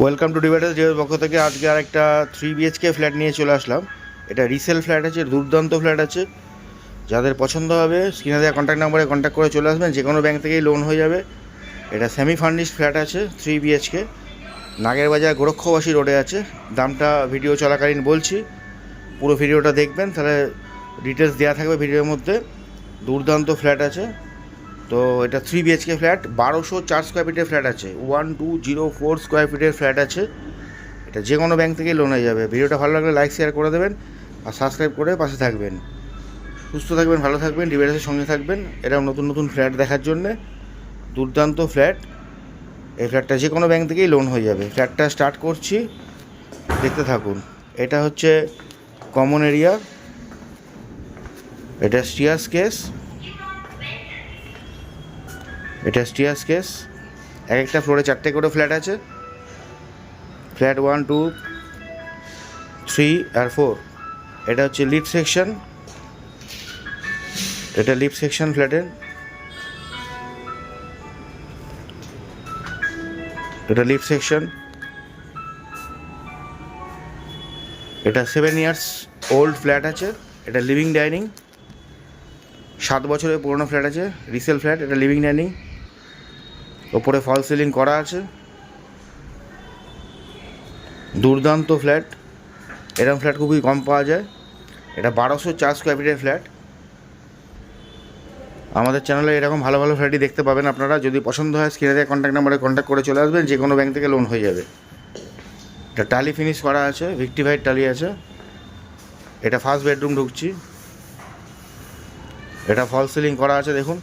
Welcome to divider জিওর পক্ষ থেকে আজকে আর একটা 3 BHK ফ্ল্যাট নিয়ে চলে আসলাম। এটা রিসেল ফ্ল্যাট আছে, দুর্দান্ত ফ্ল্যাট আছে। যাদের পছন্দ হবে স্ক্রিনে দেওয়া কন্ট্যাক্ট নাম্বারে কন্ট্যাক্ট করে চলে আসবেন, যে কোনো ব্যাংক থেকেই লোন হয়ে যাবে। এটা সেমি ফার্নিশড ফ্ল্যাট আছে, 3 BHK, নাগেরবাজার গোরক্ষবাসী রোডে আছে। দামটা ভিডিও চলাকালীন বলছি, পুরো ভিডিওটা দেখবেন, তাহলে ডিটেলস দেওয়া থাকবে ভিডিওর মধ্যে। দুর্দান্ত ফ্ল্যাট আছে। তো এটা 3 BHK ফ্ল্যাট, 1204 স্কোয়ার ফিটের ফ্ল্যাট আছে, 1204 স্কোয়ার ফিটের ফ্ল্যাট আছে। এটা যে কোনো ব্যাংক থেকে লোন হয়ে যাবে। ভিডিওটা ভালো লাগলে লাইক শেয়ার করে দেবেন আর সাবস্ক্রাইব করে পাশে থাকবেন। সুস্থ থাকবেন, ভালো থাকবেন, ডিভাইডারের সঙ্গে থাকবেন এরকম নতুন নতুন ফ্ল্যাট দেখার জন্যে। দুর্দান্ত ফ্ল্যাট। এই ফ্ল্যাটটা যে কোনো ব্যাংক থেকেই লোন হয়ে যাবে। ফ্ল্যাটটা স্টার্ট করছি, দেখতে থাকুন। এটা হচ্ছে কমন এরিয়া, এটা স্টিয়ার্স কেস, এক একটা ফ্লোরে 4টে করে ফ্ল্যাট আছে। ফ্ল্যাট 1, 2, 3 আর 4। এটা হচ্ছে লিফট সেকশন, এটা লিফট সেকশন ফ্ল্যাটের। এটা লিফট সেকশন। এটা 7 ইয়ার্স ওল্ড ফ্ল্যাট আছে। এটা লিভিং ডাইনিং, 7 বছরের পুরনো ফ্ল্যাট আছে, রিসেল ফ্ল্যাট। এটা লিভিং ডাইনিং, ওপরে ফল সিলিং করা আছে। দুর্দান্ত ফ্ল্যাট, এরকম ফ্ল্যাট খুবই কম পাওয়া যায়। এটা 1204 স্কোয়ার ফিটের ফ্ল্যাট। আমাদের চ্যানেলে এরকম ভালো ভালো ফ্ল্যাটই দেখতে পাবেন আপনারা। যদি পছন্দ হয় স্ক্রিনে দেওয়া কন্ট্যাক্ট নাম্বারে কন্ট্যাক্ট করে চলে আসবেন, যে কোনো ব্যাংক থেকে লোন হয়ে যাবে। এটা টালি ফিনিশ করা আছে, ভিক্টিফাইড টালি আছে। এটা ফার্স্ট বেডরুম ঢুকছি, এটা ফল সিলিং করা আছে দেখুন।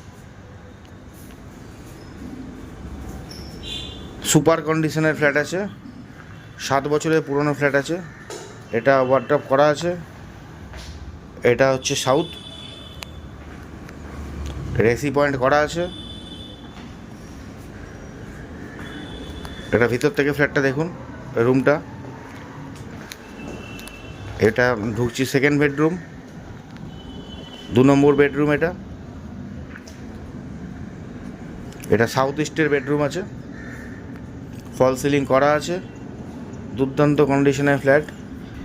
সুপার কন্ডিশনের ফ্ল্যাট আছে, 7 বছরের পুরনো ফ্ল্যাট আছে। এটা ওয়ার্ড্রপ করা আছে। এটা হচ্ছে সাউথ, রেসি পয়েন্ট করা আছে। এটা ভিতর থেকে ফ্ল্যাটটা দেখুন, রুমটা। এটা ঢুকছি সেকেন্ড বেডরুম, 2 নম্বর বেডরুম। এটা সাউথ ইস্টের বেডরুম আছে, ফল সিলিং করা আছে। দুর্দান্ত কন্ডিশনের ফ্ল্যাট।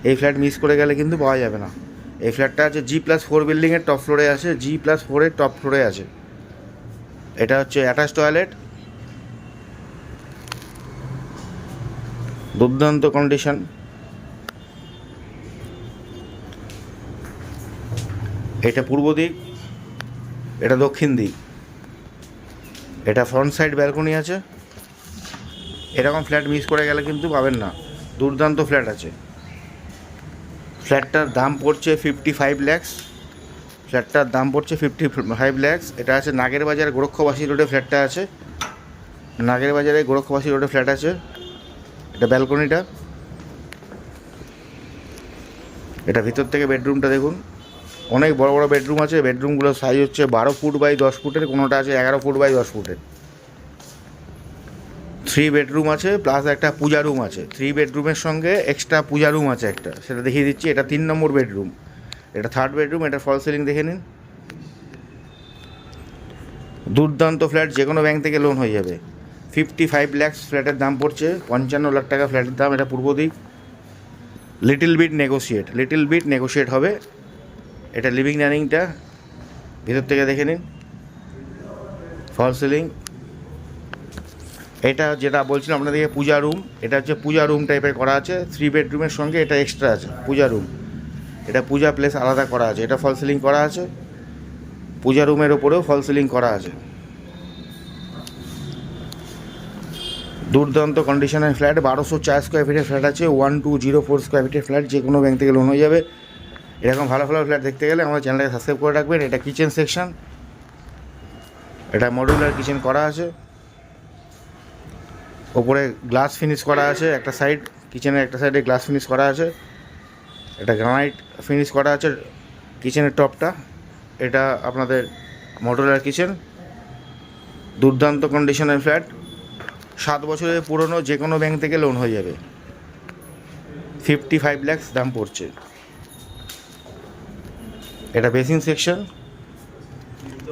এই ফ্ল্যাট মিস করে গেলে কিন্তু পাওয়া যাবে না। এই ফ্ল্যাটটা আছে G+4 বিল্ডিংয়ের টপ ফ্লোরে আছে, G+4 এর টপ ফ্লোরে আছে। এটা হচ্ছে অ্যাটাচ টয়লেট, দুর্দান্ত কন্ডিশন। এটা পূর্ব দিক, এটা দক্ষিণ দিক। এটা ফ্রন্ট সাইড ব্যালকনি আছে। এরকম ফ্ল্যাট মিস করে গেলে কিন্তু পাবেন না। দুর্দান্ত ফ্ল্যাট আছে। ফ্ল্যাটটার দাম পড়ছে 55 lakhs। ফ্ল্যাটটার দাম পড়ছে 55 lakhs। এটা আছে নাগেরবাজার গোরক্ষবাসী রোডে ফ্ল্যাটটা আছে। নাগেরবাজারে গোরক্ষবাসী রোডে ফ্ল্যাট আছে। এটা ব্যালকনিটা। এটা ভিতর থেকে বেডরুমটা দেখুন, অনেক বড় বড় বেডরুম আছে। বেডরুমগুলোর সাইজ হচ্ছে 12 ফুট বাই 10 ফুটের, কোনোটা আছে 11 ফুট বাই 10 ফুটের। 3 বেডরুম আছে, প্লাস একটা পূজা রুম আছে। 3 বেডরুমের সঙ্গে এক্সট্রা পূজা রুম আছে একটা, সেটা দেখিয়ে দিচ্ছি। এটা 3 নম্বর বেডরুম, এটা থার্ড বেডরুম। এটা ফল সিলিং দেখে নিন। দুর্দান্ত ফ্ল্যাট, যে কোনো ব্যাংক থেকে লোন হয়ে যাবে। 55 lakhs ফ্ল্যাটের দাম পড়ছে, 55 লাখ টাকা ফ্ল্যাটের দাম। এটা পূর্ব দিক, লিটিল বিট নেগোশিয়েট হবে। এটা লিভিং ডাইনিংটা ভিতর থেকে দেখে নিন, ফল সিলিং। এটা যেটা বলছিলাম আপনাদেরকে পূজা রুম, এটা হচ্ছে পূজা রুম টাইপের করা আছে। 3 বেডরুমের সঙ্গে এটা এক্সট্রা আছে পূজা রুম। এটা পূজা প্লেস আলাদা করা আছে। এটা ফল সিলিং করা আছে, পূজা রুমের ওপরেও ফল সিলিং করা আছে। দুর্দান্ত কন্ডিশনের ফ্ল্যাট, 1204 স্কোয়ার ফিটের ফ্ল্যাট আছে, 1204 স্কোয়ার ফিটের ফ্ল্যাট। যে কোনো ব্যাংক থেকে লোন হয়ে যাবে। এরকম ভালো ভালো ফ্ল্যাট দেখতে গেলে আমাদের চ্যানেলটাকে সাবস্ক্রাইব করে রাখবেন। এটা কিচেন সেকশন, এটা মডুলার কিচেন করা আছে। ওপরে গ্লাস ফিনিশ করা আছে, একটা সাইড কিচেনের একটা সাইডে গ্লাস ফিনিশ করা আছে। এটা গ্রানাইট ফিনিশ করা আছে কিচেনের টপটা। এটা আপনাদের মডুলার কিচেন। দুর্দান্ত কন্ডিশনের ফ্ল্যাট, 7 বছরের পুরনো, যে কোনো ব্যাংক থেকে লোন হয়ে যাবে। 55 lakhs দাম পড়ছে। এটা বেসিন সেকশন,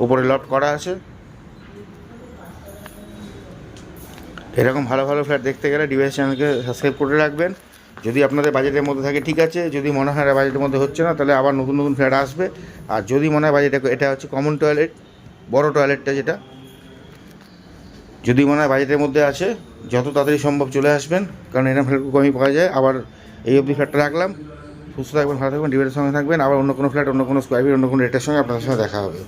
উপরে লফট করা আছে। এরকম ভালো ভালো ফ্ল্যাট দেখতে গেলে ডিভাইস চ্যানেলকে সাবস্ক্রাইব করে রাখবেন। যদি আপনাদের বাজেটের মধ্যে থাকে ঠিক আছে, যদি মনে হয় বাজেটের মধ্যে হচ্ছে না তাহলে আবার নতুন নতুন ফ্ল্যাট আসবে। আর যদি মনে হয় বাজেটে, এটা হচ্ছে কমন টয়লেট, বড় টয়লেটটা যেটা, যদি মনে হয় বাজেটের মধ্যে আছে যত তাড়াতাড়ি সম্ভব চলে আসবেন, কারণ এরকম ফ্ল্যাট খুব কমই পাওয়া যায়। আবার এই অবধি ফ্ল্যাটটা রাখলাম। সুস্থ থাকবেন, ভালো থাকবেন, ডিভাইসের সঙ্গে থাকবেন। আবার অন্য কোনো ফ্ল্যাট, অন্য কোনো স্কোয়ার ফিট, অন্য কোনো রেটের সঙ্গে আপনাদের সঙ্গে দেখা হবে।